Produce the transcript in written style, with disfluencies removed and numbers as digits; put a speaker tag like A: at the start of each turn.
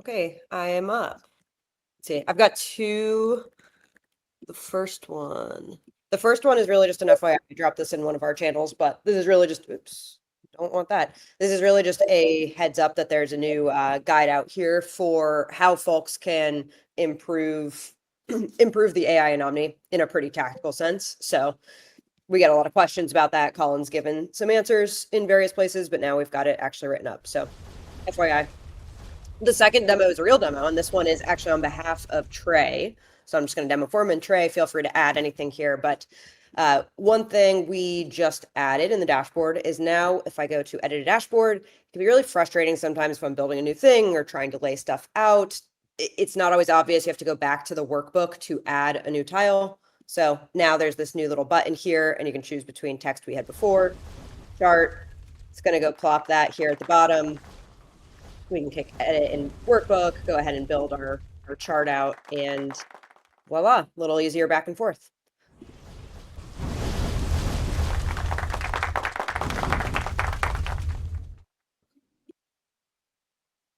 A: Okay, I am up. Let's see, I've got two. The first one is really just an FYI. I dropped this in one of our channels, but this is really just, oops, don't want that. This is really just a heads up that there's a new guide out here for how folks can improve improve the AI in Omni in a pretty tactical sense. So we get a lot of questions about that. Colin's given some answers in various places, but now we've got it actually written up. So FYI. The second demo is a real demo, and this one is actually on behalf of Trey. So I'm just going to demo for him, and Trey, feel free to add anything here. But one thing we just added in the dashboard is now if I go to edit a dashboard, it can be really frustrating sometimes if I'm building a new thing or trying to lay stuff out. It's not always obvious. You have to go back to the workbook to add a new tile. So now there's this new little button here, and you can choose between text we had before, chart. It's going to go plop that here at the bottom. We can click edit in workbook, go ahead and build our chart out, and voila, a little easier back and forth.